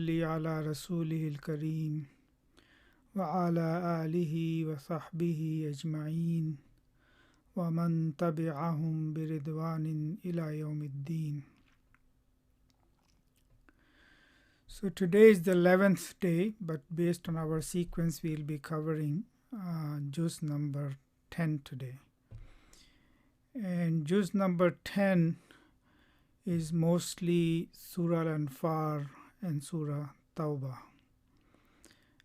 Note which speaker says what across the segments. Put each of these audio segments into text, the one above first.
Speaker 1: صل على رسوله الكريم وعلى آله وصحبه أجمعين ومن تبعهم برضوان إلى يوم الدين. So today is the 11th day, but based on our sequence we will be covering juz number 10 today. And juz number 10 is mostly Surah Al-Anfal and Surah Tawbah.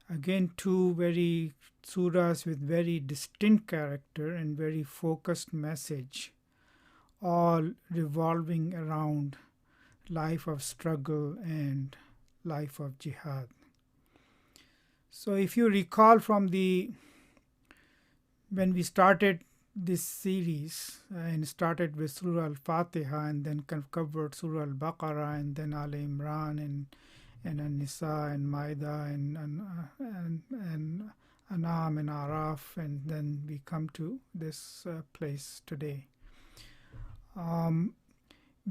Speaker 1: Again, two very surahs with very distinct character and very focused message, all revolving around life of struggle and life of jihad. So if you recall from when we started this series and started with Surah Al-Fatiha and then covered Surah Al-Baqarah and then Al Imran and An-Nisa and Maida and An'am and Araf, and then we come to this place today.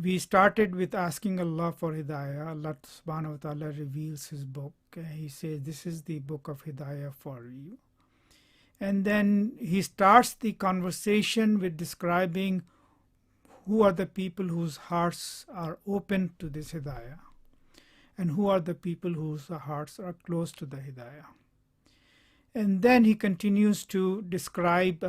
Speaker 1: We started with asking Allah for Hidayah. Allah subhanahu wa ta'ala reveals His book. He says, this is the book of Hidayah for you. And then He starts the conversation with describing who are the people whose hearts are open to this Hidayah and who are the people whose hearts are close to the Hidayah. And then He continues to describe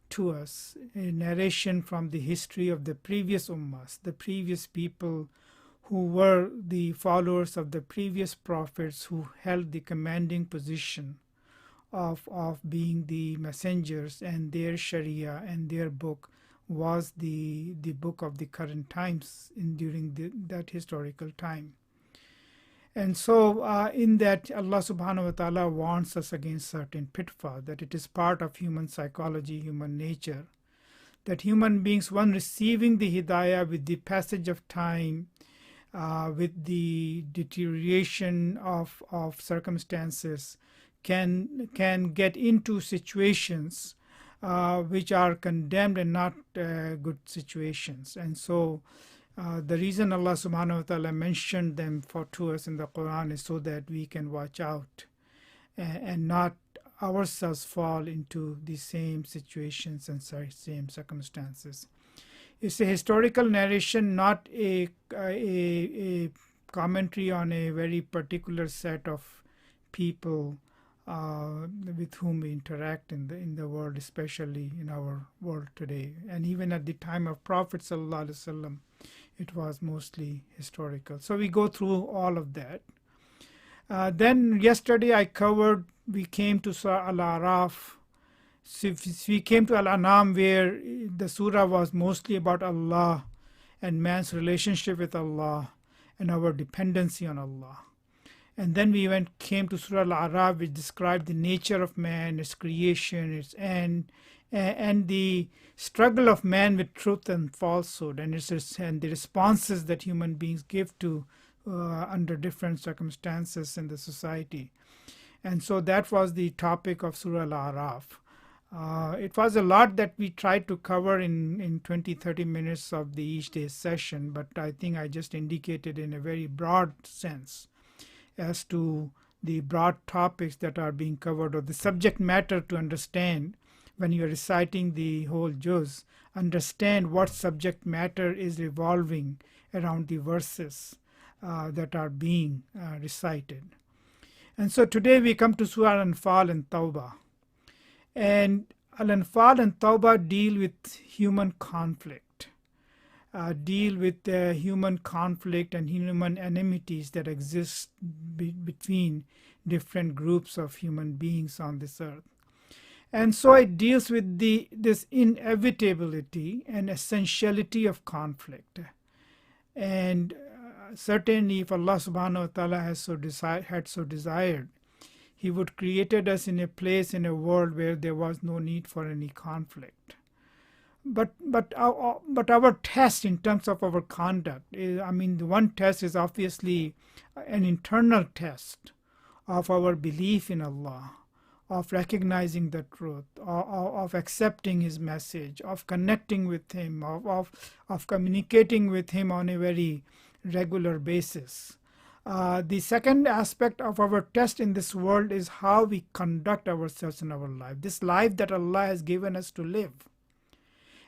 Speaker 1: to us a narration from the history of the previous ummas, the previous people who were the followers of the previous prophets who held the commanding position of being the messengers, and their Sharia and their book was the book of the current times during that historical time. And so in that, Allah subhanahu wa ta'ala warns us against certain pitfalls, that it is part of human psychology, human nature, that human beings, one receiving the hidayah with the passage of time, with the deterioration of circumstances, can get into situations which are condemned and not good situations. And so the reason Allah subhanahu wa ta'ala mentioned them to us in the Quran is so that we can watch out and not ourselves fall into the same situations and same circumstances. It's a historical narration, not a commentary on a very particular set of people with whom we interact in the world, especially in our world today. And even at the time of Prophet sallallahu alaihi wasallam, it was mostly historical. So we go through all of that. Then yesterday we came to Surah Al-Araf. So we came to Al-An'am, where the surah was mostly about Allah and man's relationship with Allah and our dependency on Allah. And then we came to Surah Al-Araf, which described the nature of man, its creation, its end, and the struggle of man with truth and falsehood, and the responses that human beings give to under different circumstances in the society. And so that was the topic of Surah Al-Araf. It was a lot that we tried to cover in 20-30 minutes of the each day's session, but I think I just indicated in a very broad sense as to the broad topics that are being covered, or the subject matter to understand. When you are reciting the whole juz, understand what subject matter is revolving around the verses that are being recited. And so today we come to Surah Al-Anfal and Tawbah. And Al-Anfal and Tawbah deal with human conflict, deal with human conflict and human enmities that exist between different groups of human beings on this earth. And so it deals with this inevitability and essentiality of conflict. And certainly if Allah subhanahu wa ta'ala had so desired, He would created us in a place, in a world where there was no need for any conflict. But our test in terms of our conduct is, the one test is obviously an internal test of our belief in Allah, of recognizing the truth, of accepting His message, of connecting with Him, of communicating with Him on a very regular basis. The second aspect of our test in this world is how we conduct ourselves in our life. This life that Allah has given us to live.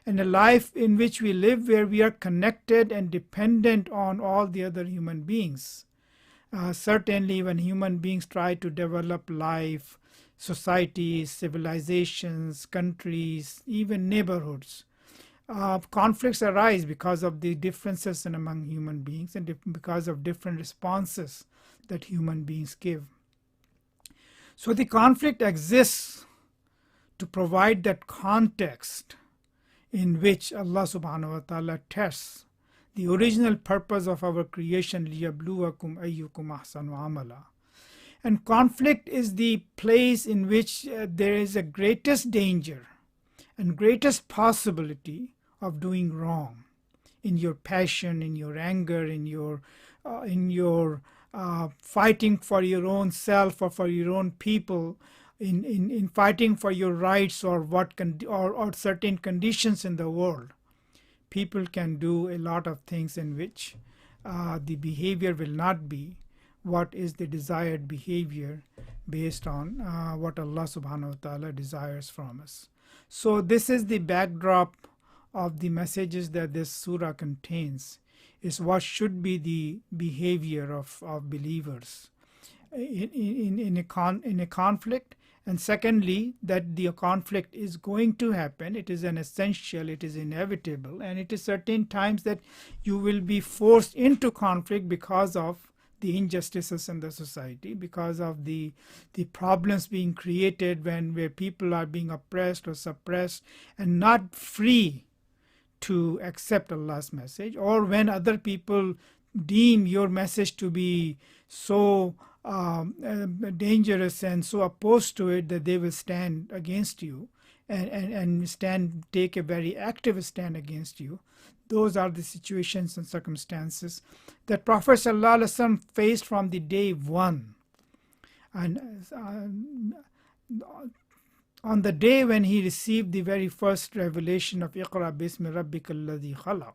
Speaker 1: And a life in which we live where we are connected and dependent on all the other human beings. Certainly when human beings try to develop life, societies, civilizations, countries, even neighborhoods, conflicts arise because of the differences among human beings and because of different responses that human beings give. So the conflict exists to provide that context in which Allah subhanahu wa ta'ala tests the original purpose of our creation, لِيَبْلُوَكُمْ أَيُّكُمْ أَحْسَنُ عَمَلًا. And conflict is the place in which there is a greatest danger and greatest possibility of doing wrong in your passion, in your anger, in your fighting for your own self or for your own people, in fighting for your rights or or certain conditions in the world. People can do a lot of things in which the behavior will not be what is the desired behavior based on what Allah subhanahu wa ta'ala desires from us. So this is the backdrop of the messages that this surah contains, is what should be the behavior of believers in a conflict. And secondly, that the conflict is going to happen. It is an essential, it is inevitable, and it is certain times that you will be forced into conflict because of the injustices in the society, because of the problems being created where people are being oppressed or suppressed and not free to accept Allah's message, or when other people deem your message to be so dangerous and so opposed to it that they will stand against you and take a very active stand against you. Those are the situations and circumstances that Prophet ﷺ faced from the day one. And on the day when he received the very first revelation of Iqra bismi rabbika alladhi khalaq,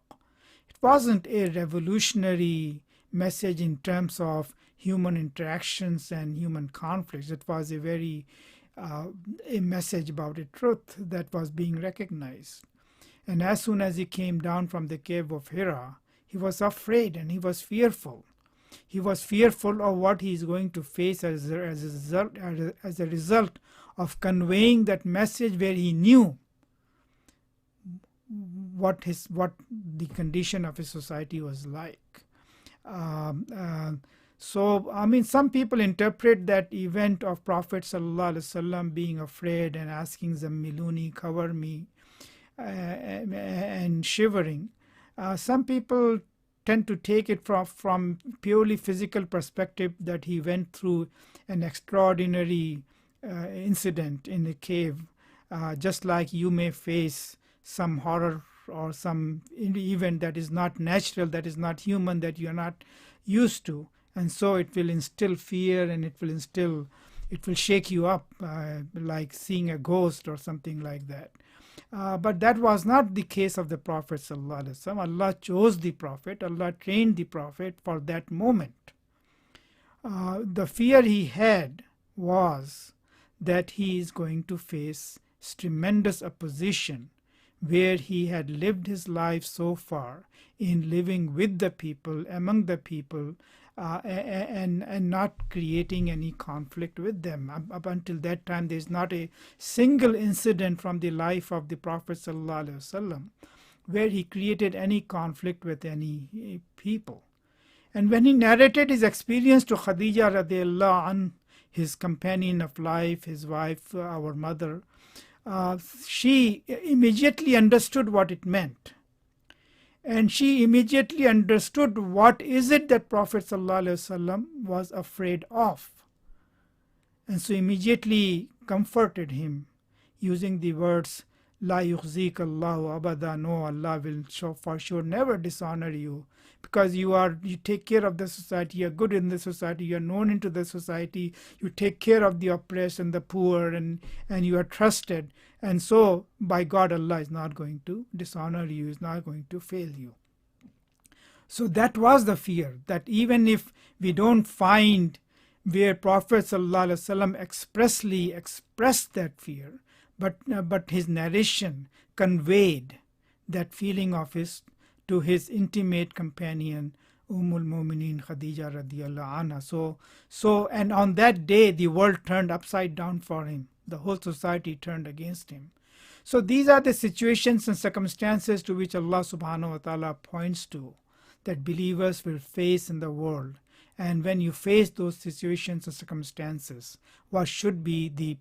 Speaker 1: it wasn't a revolutionary message in terms of human interactions and human conflicts. It was a message about a truth that was being recognized. And as soon as he came down from the cave of Hira, he was afraid and he was fearful. He was fearful of what he is going to face as a result of conveying that message, where he knew what the condition of his society was like. So, I mean, some people interpret that event of Prophet ﷺ being afraid and asking Zammiluni, cover me, and shivering. Some people tend to take it from purely physical perspective, that he went through an extraordinary incident in a cave, just like you may face some horror or some event that is not natural, that is not human, that you are not used to. And so it will instill fear, and it will shake you up like seeing a ghost or something like that. But that was not the case of the Prophet ﷺ. Allah chose the Prophet, Allah trained the Prophet for that moment. The fear he had was that he is going to face tremendous opposition, where he had lived his life so far in living with the people, among the people, and not creating any conflict with them. Up until that time, there is not a single incident from the life of the Prophet ﷺ where he created any conflict with any people. And when he narrated his experience to Khadija radiallahu anh, his companion of life, his wife, our mother, she immediately understood what it meant. And she immediately understood what is it that Prophet ﷺ was afraid of. And so immediately comforted him using the words, La yukhzik Allahu abada, no, Allah will for sure never dishonor you, because you take care of the society, you are good in the society, you are known into the society, you take care of the oppressed and the poor, and you are trusted. And so by God, Allah is not going to dishonor you, is not going to fail you. So that was the fear, that even if we don't find where Prophet ﷺ expressly expressed that fear, but his narration conveyed that feeling of his to his intimate companion Mu'mineen Khadija radiyallahu anha. And on that day the world turned upside down for him. The whole society turned against him. So these are the situations and circumstances to which Allah subhanahu wa ta'ala points to, that believers will face in the world. And when you face those situations and circumstances, what should be the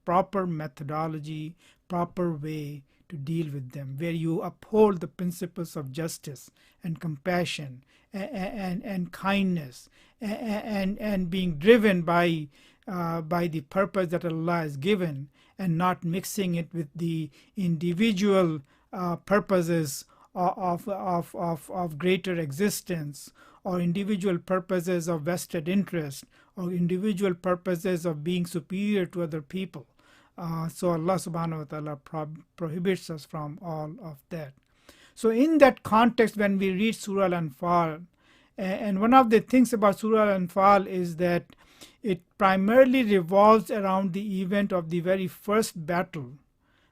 Speaker 1: proper methodology, proper way to deal with them, where you uphold the principles of justice and compassion and kindness and being driven by the purpose that Allah has given, and not mixing it with the individual purposes of greater existence, or individual purposes of vested interest, or individual purposes of being superior to other people. So Allah subhanahu wa ta'ala prohibits us from all of that. So in that context, when we read Surah Al-Anfal, and one of the things about Surah Al-Anfal is that it primarily revolves around the event of the very first battle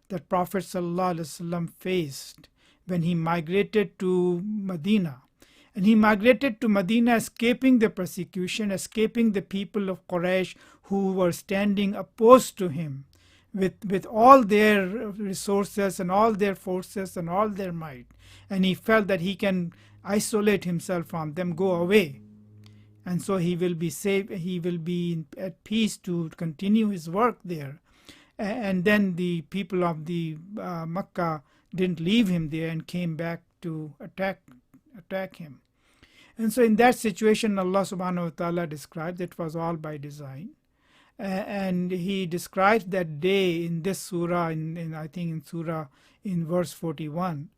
Speaker 1: that Prophet ﷺ faced when he migrated to Medina. And he migrated to Medina escaping the persecution, escaping the people of Quraysh who were standing opposed to him with all their resources and all their forces and all their might. And he felt that he can isolate himself from them, go away. And so he will be safe, he will be at peace to continue his work there. And then the people of the Makkah didn't leave him there and came back to attack him. And so in that situation, Allah subhanahu wa ta'ala described it was all by design. And he describes that day in this surah, I think in surah in verse 41,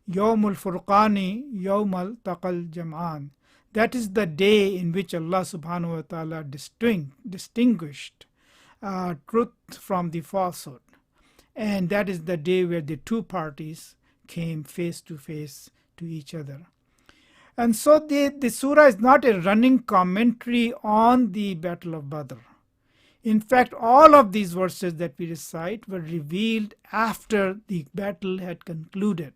Speaker 1: Yawmul Furqani Yawmal Taqal Jam'an. That is the day in which Allah subhanahu wa ta'ala distinguished truth from the falsehood. And that is the day where the two parties came face to face to each other. And so the surah is not a running commentary on the Battle of Badr. In fact, all of these verses that we recite were revealed after the battle had concluded.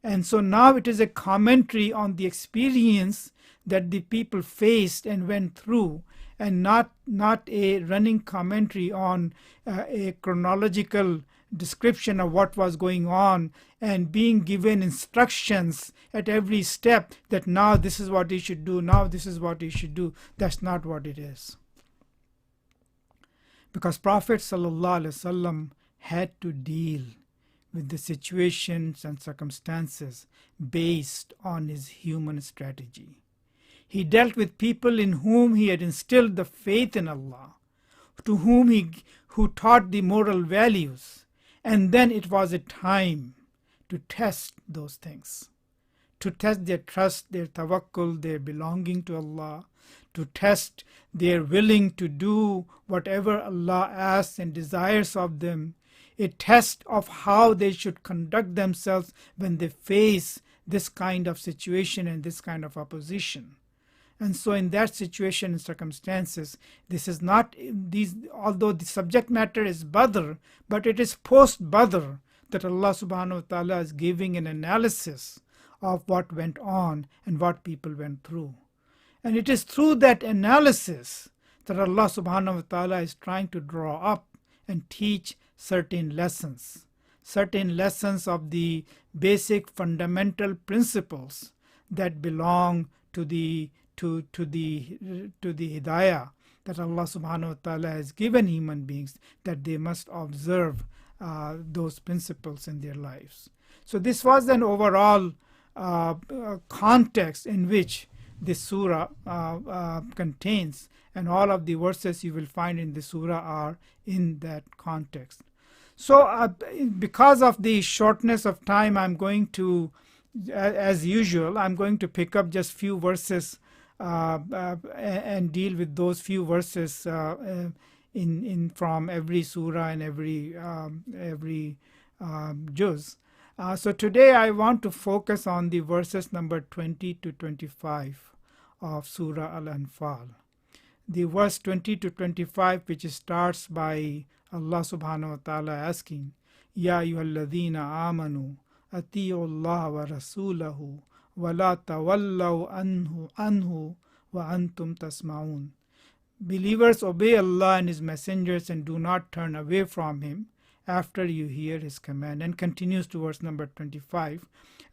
Speaker 1: And so now it is a commentary on the experience that the people faced and went through, and not a running commentary on a chronological description of what was going on and being given instructions at every step that now this is what he should do, now this is what he should do. That's not what it is. Because Prophet ﷺ had to deal with the situations and circumstances based on his human strategy. He dealt with people in whom he had instilled the faith in Allah, to who taught the moral values, and then it was a time to test those things, to test their trust, their tawakkul, their belonging to Allah, to test their willing to do whatever Allah asks and desires of them, a test of how they should conduct themselves when they face this kind of situation and this kind of opposition. And so in that situation and circumstances, this is not these, although the subject matter is Badr, but it is post-Badr that Allah subhanahu wa ta'ala is giving an analysis of what went on and what people went through. And it is through that analysis that Allah subhanahu wa ta'ala is trying to draw up and teach certain lessons of the basic fundamental principles that belong to the hidayah that Allah subhanahu wa ta'ala has given human beings, that they must observe those principles in their lives. So this was an overall context in which this surah contains, and all of the verses you will find in the surah are in that context. So because of the shortness of time, I'm going to, as usual, I'm going to pick up just few verses and deal with those few verses in from every surah and every juz. So today I want to focus on the verses number 20 to 25 of Surah Al-Anfal. The verse 20 to 25, which starts by Allah subhanahu wa ta'ala asking, Ya ayyuhalladhina amanu ati'u Allah wa rasulahu wa la tawallaw anhu wa antum tasma'un. Believers, obey Allah and His messengers and do not turn away from Him after you hear His command. And continues to verse number 25.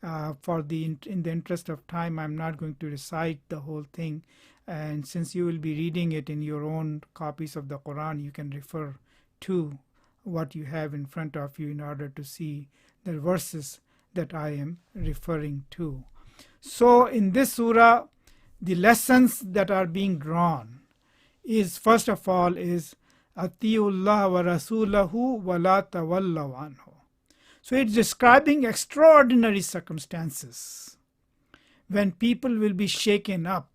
Speaker 1: In the interest of time, I'm not going to recite the whole thing. And since you will be reading it in your own copies of the Quran, you can refer to what you have in front of you in order to see the verses that I am referring to. So in this surah, the lessons that are being drawn is, first of all, is Atiullah wa rasulahu wa la tawallaw anhu. So it's describing extraordinary circumstances when people will be shaken up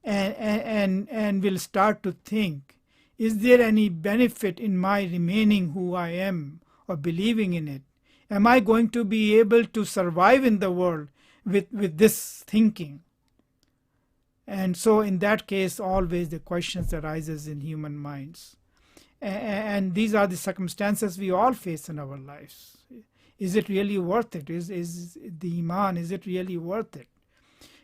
Speaker 1: and will start to think, is there any benefit in my remaining who I am or believing in it? Am I going to be able to survive in the world with this thinking? And so in that case, always the questions arises in human minds. And these are the circumstances we all face in our lives. Is it really worth it? Is the Iman, is it really worth it?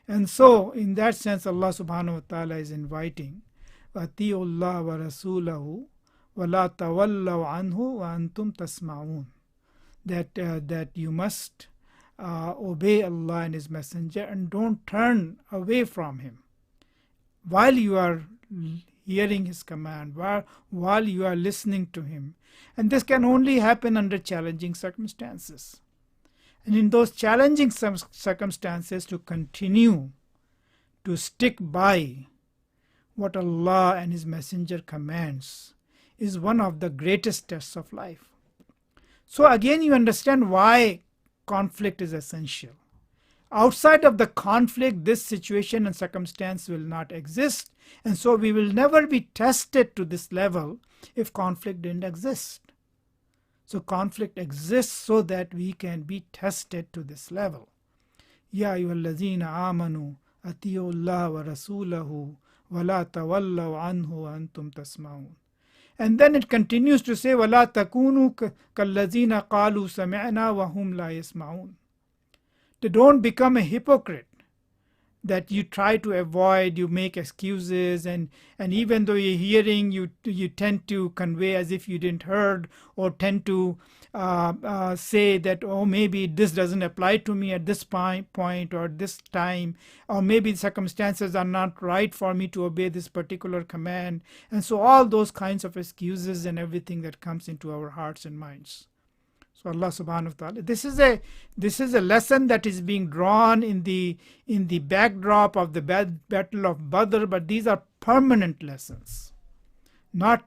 Speaker 1: And so in that sense, Allah subhanahu wa ta'ala is inviting, وَأَطِيعُوا اللَّهَ وَرَسُولَهُ وَلَا تَوَلَّوْا عَنْهُ وَأَنْتُمْ تَسْمَعُونَ. That you must obey Allah and His Messenger and don't turn away from Him while you are hearing His command, while you are listening to Him. And this can only happen under challenging circumstances. And in those challenging circumstances, to continue to stick by what Allah and His Messenger commands is one of the greatest tests of life. So again, you understand why conflict is essential. Outside of the conflict, this situation and circumstance will not exist. And so we will never be tested to this level if conflict didn't exist. So conflict exists so that we can be tested to this level. Ya ayyuhallazina amanu ati'u Allah wa rasulahu wa la tawallaw anhu wa antum tasma'un. And then it continues to say, وَلَا تَكُونُوا كَالَّذِينَ قَالُوا سَمِعْنَا وَهُمْ لَا يَسْمَعُونَ. They don't become a hypocrite, that you try to avoid, you make excuses, and even though you're hearing, you tend to convey as if you didn't heard, or tend to say that, oh, maybe this doesn't apply to me at this point or this time, or maybe circumstances are not right for me to obey this particular command. And so all those kinds of excuses and everything that comes into our hearts and minds. So Allah subhanahu wa ta'ala, this is a lesson that is being drawn in the backdrop of the battle of Badr, but these are permanent lessons, not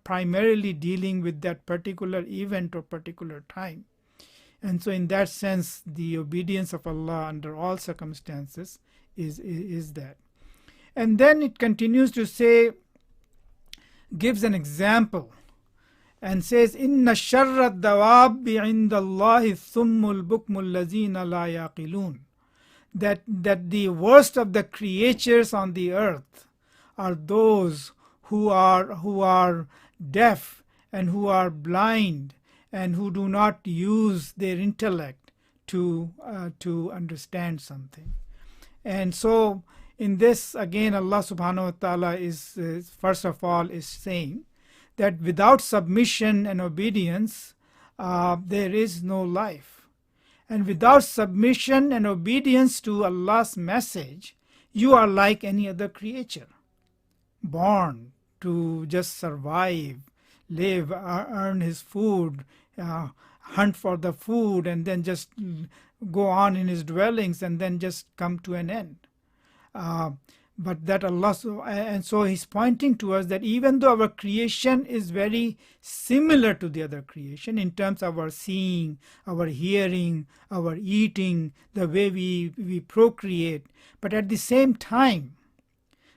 Speaker 1: primarily dealing with that particular event or particular time. And so in that sense, the obedience of Allah under all circumstances is that. And then it continues to say, gives an example, and says, إِنَّ شَرَّ الدَّوَابِّ عِنْدَ اللَّهِ الثُّمُّ الْبُكْمُ الَّذِينَ لَا يَعْقِلُونَ. That the worst of the creatures on the earth are those who are deaf and who are blind and who do not use their intellect to understand something. And so in this, again, Allah subhanahu wa ta'ala is first of all is saying that without submission and obedience, there is no life. And without submission and obedience to Allah's message, you are like any other creature, born to just survive, live, earn his food, hunt for the food, and then just go on in his dwellings and then just come to an end. But that Allah, and so He's pointing to us that even though our creation is very similar to the other creation in terms of our seeing, our hearing, our eating, the way we procreate, but at the same time,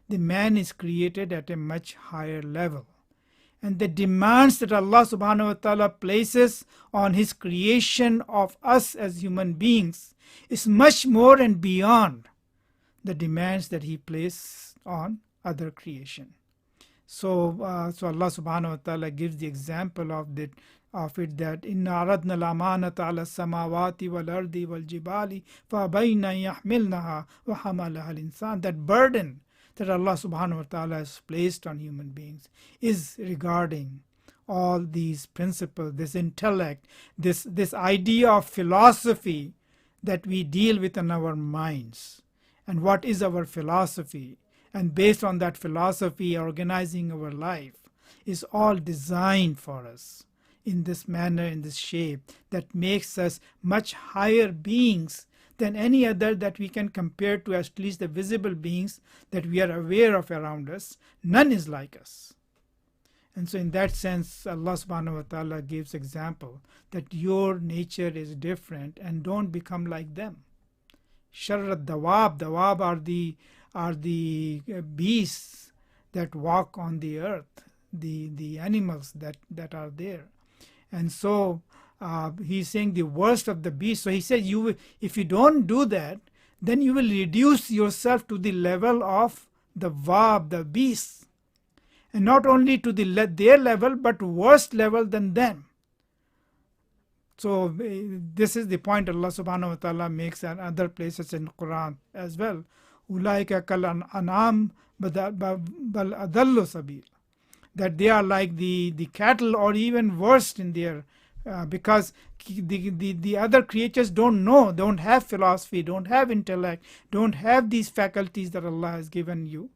Speaker 1: the man is created at a much higher level. and the demands that Allah subhanahu wa ta'ala places on his creation of us as human beings is much more and beyond the demands that he places on other creation. So Allah subhanahu wa ta'ala gives the example of it that inna aradna al-amanata ala samawati wal ardi wal jibali fa bayna yahmilnaha wa hamalaha al-insan. That burden that Allah subhanahu wa ta'ala has placed on human beings is regarding all these principles, this intellect, this idea of philosophy that we deal with in our minds. And what is our philosophy? And based on that philosophy, organizing our life is all designed for us in this manner, in this shape, that makes us much higher beings than any other that we can compare to, at least the visible beings that we are aware of around us. None is like us. And so in that sense, Allah subhanahu wa ta'ala gives example that your nature is different and don't become like them. Sharrat dawab. Dawab are the beasts that walk on the earth, the animals that are there. And so he's saying the worst of the beasts. So he said, if you don't do that, then you will reduce yourself to the level of the wab, the beasts. And not only to their level, but worse level than them. So this is the point Allah subhanahu wa ta'ala makes in other places in Quran as well. Ulaika kal an'am bal adallu sabil. That they are like the cattle, or even worse in their because the other creatures don't know, don't have philosophy, don't have intellect, don't have these faculties that Allah has given you,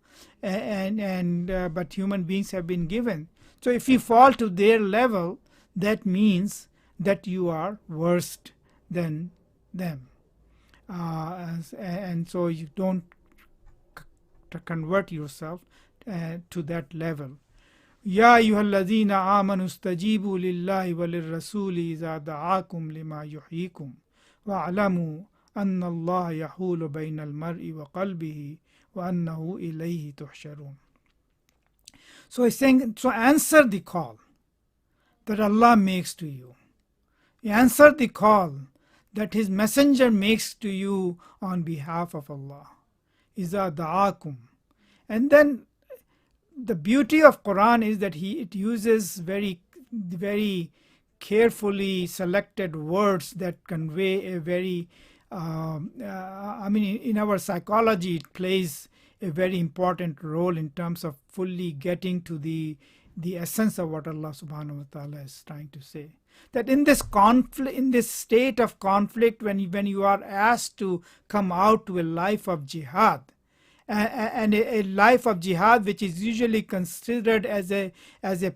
Speaker 1: but human beings have been given. So if you fall to their level, that means that you are worse than them, and so you don't convert yourself to that level. Ya ayyuhalladhina amanu istajibu lillahi walirrasuli idha da'akum lima yuhyikum wa'lamu anna Allah yahulu bayna al-mar'i wa qalbihi wa annahu ilayhi tuhsharun. So he's saying, so answer the call that Allah makes to you. Answer the call that his messenger makes to you on behalf of Allah. Iza da'akum. And then the beauty of Quran is that it uses very, very carefully selected words that convey a very, in our psychology, it plays a very important role in terms of fully getting to the essence of what Allah subhanahu wa ta'ala is trying to say. That in this conflict, in this state of conflict, when you are asked to come out to a life of jihad, and a life of jihad which is usually considered as a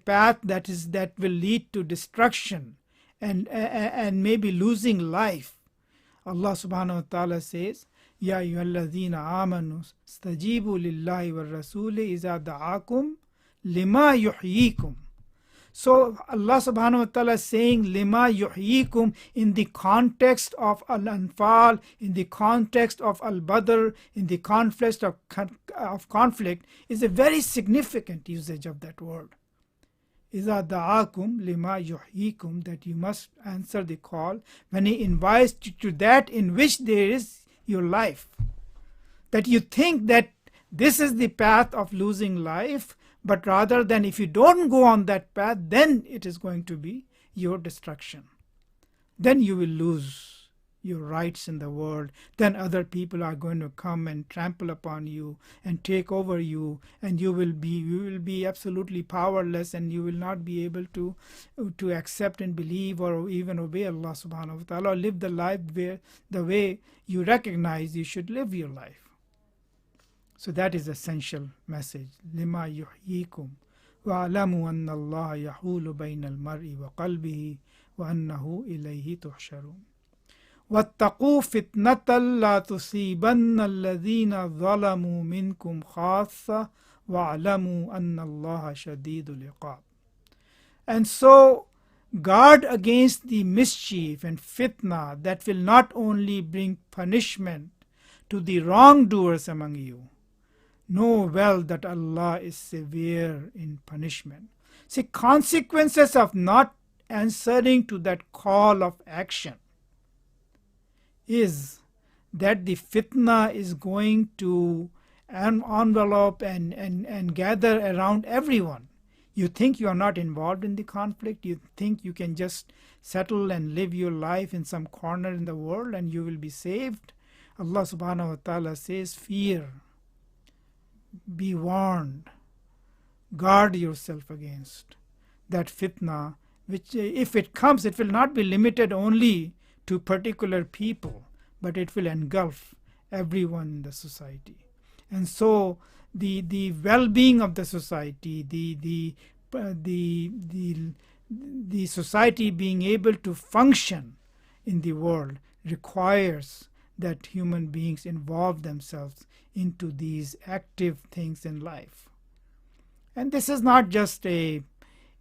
Speaker 1: path that will lead to destruction and maybe losing life, Allah subhanahu wa ta'ala says, Ya ayyuhalladhina amanu stajibu lillahi war rasuli iza da'akum lima yuhyikum. So Allah subhanahu wa ta'ala is saying lima yuhyikum in the context of Al-Anfal, in the context of Al-Badr, in the context of conflict, is a very significant usage of that word. Iza da'akum lima yuhyikum, that you must answer the call when he invites you to that in which there is your life. That you think that this is the path of losing life, but rather than if you don't go on that path, then it is going to be your destruction. Then you will lose your rights in the world. Then other people are going to come and trample upon you and take over you, and you will be absolutely powerless, and you will not be able to accept and believe or even obey Allah subhanahu wa ta'ala, or live the life the way you recognize you should live your life. So that is the essential message. Lima yuhyikum wa'alamu anna Allah yahulu bayna al-mar'i wa qalbihi wa annahu ilayhi tuhsharun. Wattaqu fitnatan la tusibanna alladhina zalamu minkum khassa wa'alamu anna Allah shadidul iqab. And so guard against the mischief and fitna that will not only bring punishment to the wrongdoers among you. Know well that Allah is severe in punishment. See, consequences of not answering to that call of action is that the fitna is going to envelope and gather around everyone. You think you are not involved in the conflict. You think you can just settle and live your life in some corner in the world and you will be saved. Allah subhanahu wa ta'ala says, fear, be warned, guard yourself against that fitna, which if it comes, it will not be limited only to particular people, but it will engulf everyone in the society. And so the well-being of the society, the society being able to function in the world requires that human beings involve themselves into these active things in life. And this is not just a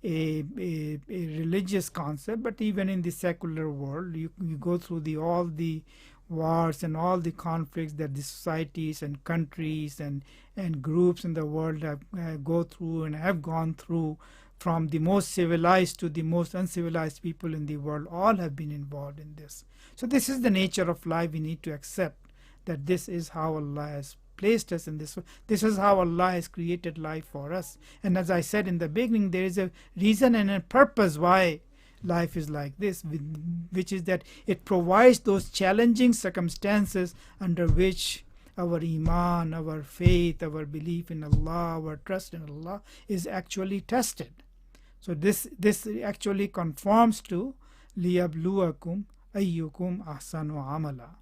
Speaker 1: religious concept, but even in the secular world, you go through all the wars and all the conflicts that the societies and countries and groups in the world have go through and have gone through, from the most civilized to the most uncivilized people in the world, all have been involved in this. So this is the nature of life. We need to accept that this is how Allah has placed us in this. This is how Allah has created life for us. And as I said in the beginning, there is a reason and a purpose why life is like this, which is that it provides those challenging circumstances under which our iman, our faith, our belief in Allah, our trust in Allah is actually tested. So this actually conforms to liyabluwakum ayyukum ahsanu amala,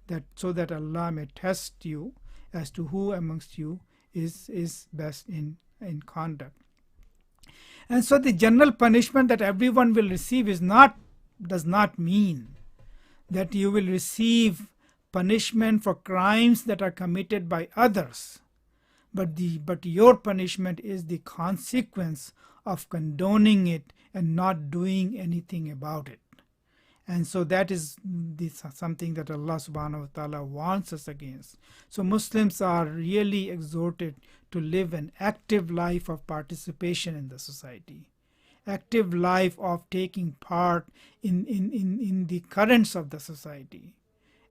Speaker 1: that so that Allah may test you as to who amongst you is best in conduct. And so the general punishment that everyone will receive does not mean that you will receive punishment for crimes that are committed by others, but your punishment is the consequence of condoning it and not doing anything about it. And so that is something that Allah subhanahu wa ta'ala warns us against. So Muslims are really exhorted to live an active life of participation in the society, active life of taking part in the currents of the society,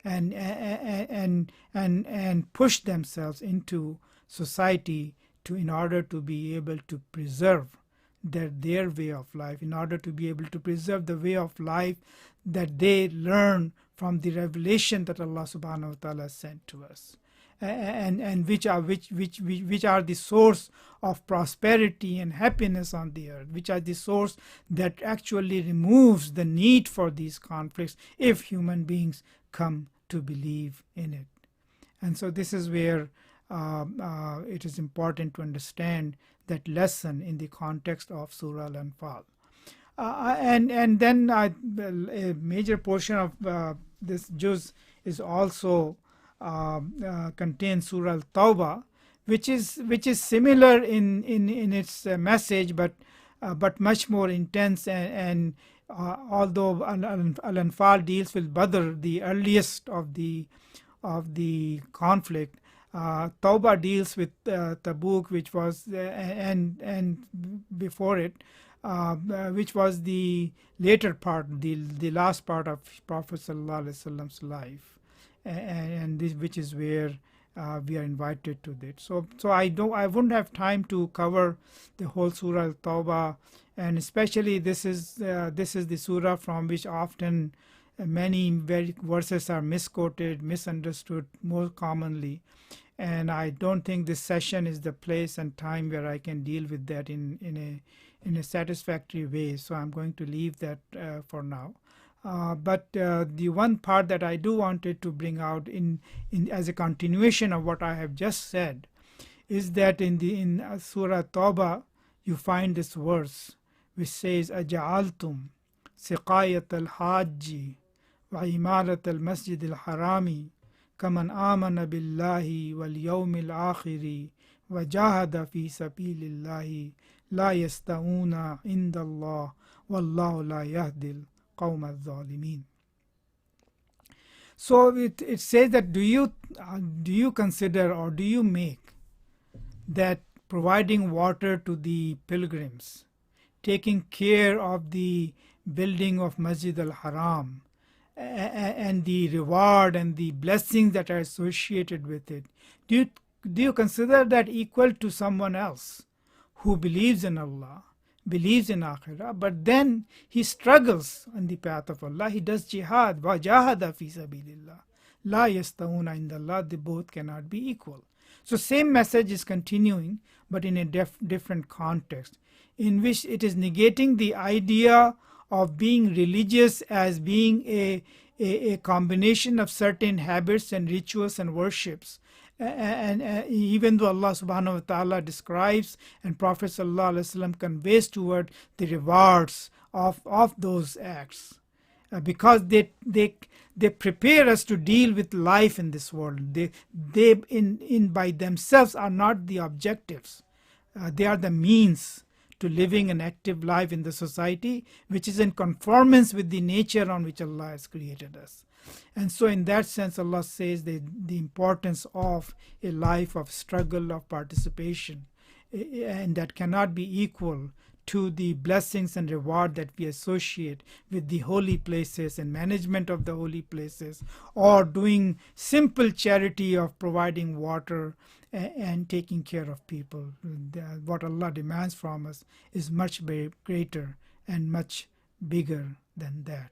Speaker 1: and push themselves into society in order to be able to preserve their way of life, in order to be able to preserve the way of life that they learn from the revelation that Allah subhanahu wa ta'ala sent to us, and which are the source of prosperity and happiness on the earth, which are the source that actually removes the need for these conflicts if human beings come to believe in it. And so this is where it is important to understand that lesson in the context of Surah Al-Anfal. And then a major portion of this juz is also contains Surah Al-Tawbah, which is similar in its message, but much more intense. And although Al-Anfal deals with Badr, the earliest of the conflict, Tawbah deals with Tabuk, which was and before it, which was the later part, the last part of Prophet Sallallahu Alaihi Wasallam's life, and this, which is where we are invited to that. So I wouldn't have time to cover the whole Surah Al-Tawbah, and especially this is the surah from which often many verses are misquoted, misunderstood more commonly. And I don't think this session is the place and time where I can deal with that in a satisfactory way. So I'm going to leave that for now. But the one part that I do wanted to bring out in as a continuation of what I have just said is that in Surah Tawbah you find this verse which says, "Aja'altum siqayat al-hajji wa imarat al-masjid al-harami kaman amana billahi wal yawmil akhiri wa jahada fi sabilillahi la yasta'una inda Allah wallahu la yahdil qawm al-zalimin." So it says that do you consider, or do you make that providing water to the pilgrims taking care of the building of Masjid al-Haram, and the reward and the blessings that are associated with it, do you consider that equal to someone else who believes in Allah, believes in Akhirah, but then he struggles on the path of Allah, he does jihad, wajahada fi sabilillah, la yastawuna indallah, they both cannot be equal. So same message is continuing, but in a different context, in which it is negating the idea of being religious as being a combination of certain habits and rituals and worships. And even though Allah subhanahu wa ta'ala describes and Prophet sallallahu alaihi wasallam conveys toward the rewards of those acts, because they prepare us to deal with life in this world. They in by themselves are not the objectives. They are the means to living an active life in the society, which is in conformance with the nature on which Allah has created us. And so in that sense, Allah says the importance of a life of struggle, of participation, and that cannot be equal to the blessings and reward that we associate with the holy places and management of the holy places, or doing simple charity of providing water and taking care of people. What Allah demands from us is much greater and much bigger than that.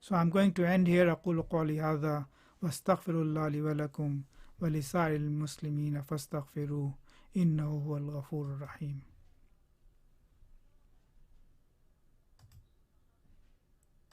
Speaker 1: So I'm going to end here. أقول قولي هذا واستغفر الله لي ولكم ولسائر المسلمين فاستغفروه إنه هو الغفور الرحيم.